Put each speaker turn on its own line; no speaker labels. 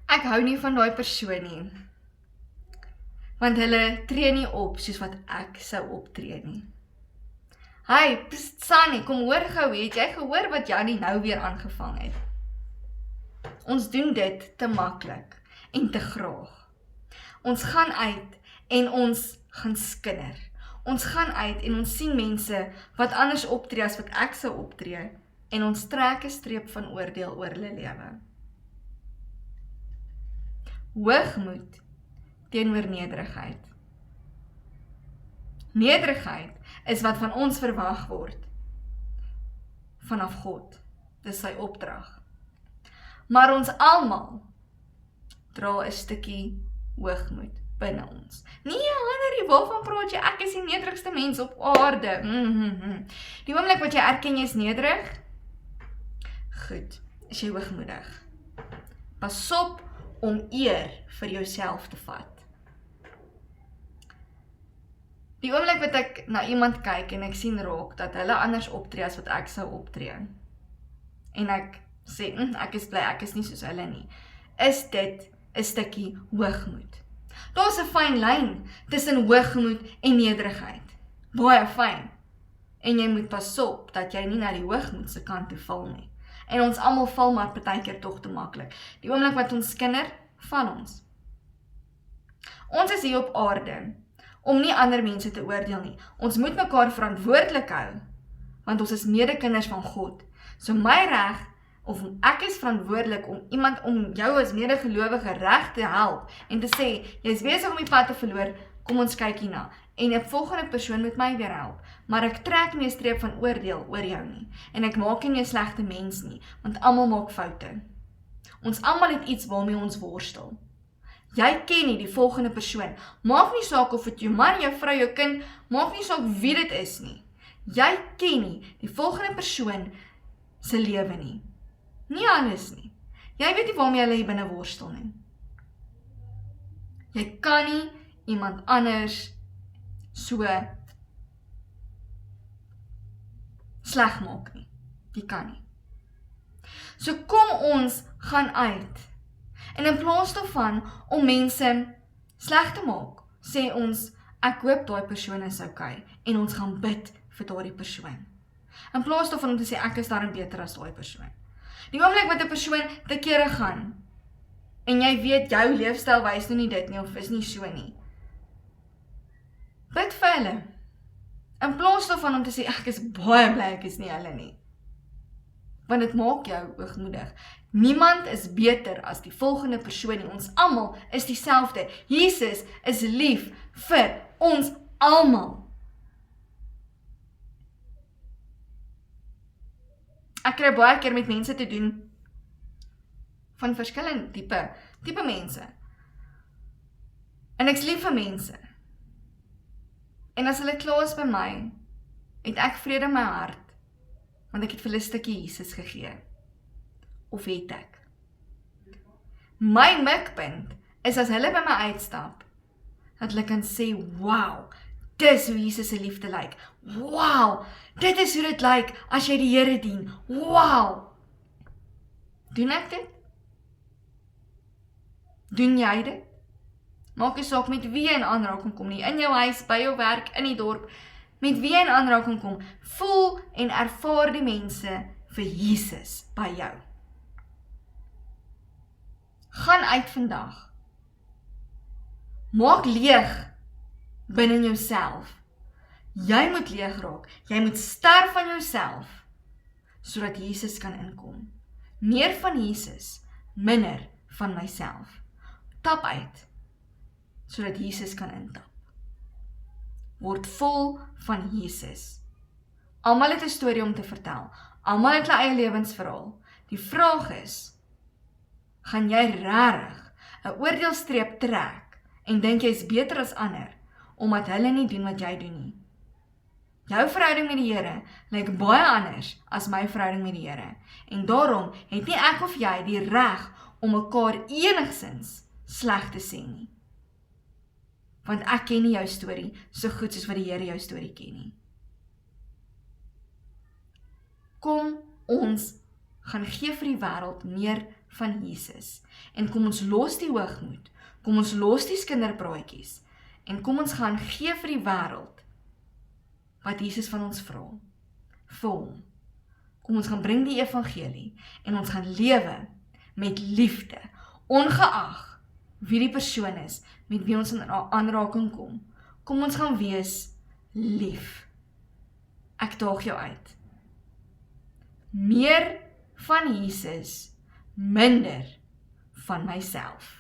Ek hou nie van daai persoon nie, want hulle tree nie op soos wat ek sou optree nie. Hey, pst, Sunny, kom hoor gou, het jy gehoor wat Jannie nou weer aangevang het? Ons doen dit te maklik en te graag. Ons gaan uit en ons gaan skinder. Ons gaan uit en ons sien mense wat anders optree as wat ek sou optree en ons trek 'n streep van oordeel oor hulle lewe. Hoogmoed teenoor nederigheid. Nederigheid is wat van ons verwag word vanaf God. Dis sy opdrag. Maar ons almal dra 'n stukkie hoogmoed binne ons. Nee, Hannerie, waarvan praat jy? Ek is die nederigste mens op aarde. Die oomblik wat jy erken jy is nederig, goed, is jy hoogmoedig. Pas op om eer vir jouself te vat. Die oomblik wat ek na iemand kyk en ek sien raak dat hulle anders optree as wat ek sou optree, en ek sê, ek is bly, ek is nie soos hulle nie, is dit 'n stukkie hoogmoed. Daar's 'n fyn lyn tussen hoogmoed en nederigheid. Baie fyn. En jy moet pas op dat jy nie na die hoogmoed se kant toe val nie. En ons almal val maar partykeer tog te maklik. Die oomblik wat ons skinder, val ons. Ons is hier op aarde om nie ander mense te oordeel nie. Ons moet mekaar verantwoordelik hou, want ons is medekinders van God. So my reg, of ek is verantwoordelik om jou as medegelowige reg te help en te sê, jy is besig om die pad te verloor, kom ons kyk hierna. En 'n volgende persoon moet my weer help, maar ek trek nie 'n streep van oordeel oor jou nie. En ek maak nie 'n slegte mens nie, want almal maak foute. Ons almal het iets waarmee ons worstel. Jy ken nie die volgende persoon. Maak nie saak of dit jou man, jou vrou, jou kind, maak nie saak wie dit is nie. Jy ken nie die volgende persoon se lewe nie. Nie alles nie. Jy weet nie waarmee hulle hier binne worstel nie. Jy kan nie iemand anders so sleg maak nie. Jy kan nie. So kom ons gaan uit. En in plaas daarvan om mense sleg te maak, sê ons, ek hoop daai persoon is okay, en ons gaan bid vir daardie persoon. In plaas daarvan om te sê, ek is daarin beter as daai persoon. Die oomblik wat 'n persoon te kere gaan, en jy weet, jou leefstyl wys nou nie dit nie, of is nie so nie. Bid vir hulle. In plaas daarvan om te sê, ek is baie bly, ek is nie hulle nie. Want dit maak jou hoogmoedig. Niemand is beter as die volgende persoon nie. Ons almal is dieselfde. Jesus is lief vir ons almal. Ek kry baie keer met mense te doen van verskillende tipe mense. En ek's lief vir mense. En as hulle klaar is by my, het ek vrede in my hart, want ek het vir hulle 'n stukkie Jesus gegee. Of het ek? My mikpunt is as hulle by my uitstap, dat hulle kan sê, wow, dis hoe Jesus se liefde lyk. Wow, dit is hoe dit lyk as jy die Here dien. Wow. Doen ek dit? Doen jy dit? Maak nie saak met wie jy in aanraking kom nie, in jou huis, by jou werk, in die dorp, met wie jy in aanraking kom, voel en ervaar die mense vir Jesus by jou. Gaan uit vandag. Maak leeg binne jouself. Jy moet leeg raak. Jy moet sterf van jouself, sodat Jesus kan inkom. Meer van Jesus, minder van myself. Tap uit, sodat Jesus kan intap. Word vol van Jesus. Almal het 'n storie om te vertel. Almal het hulle eie lewensverhaal. Die vraag is, gaan jy regtig 'n oordeelstreep trek en dink jy is beter as ander, omdat hulle nie doen wat jy doen nie? Jou verhouding met die Here lyk baie anders as my verhouding met die Here. En daarom het nie ek of jy die reg om mekaar enigsins sleg te sê nie. Want ek ken nie jou storie so goed soos wat die Here jou storie ken nie. Kom ons gaan gee vir die wêreld meer van Jesus. En kom ons los die hoogmoed, kom ons los die kinderpraatjies, en kom ons gaan gee vir die wêreld wat Jesus van ons vra, vir hom. Kom ons gaan bring die evangelie, en ons gaan lewe met liefde, ongeag wie die persoon is, met wie ons in aanraking kom. Kom ons gaan wees lief. Ek daag jou uit. Meer van Jesus, minder van myself.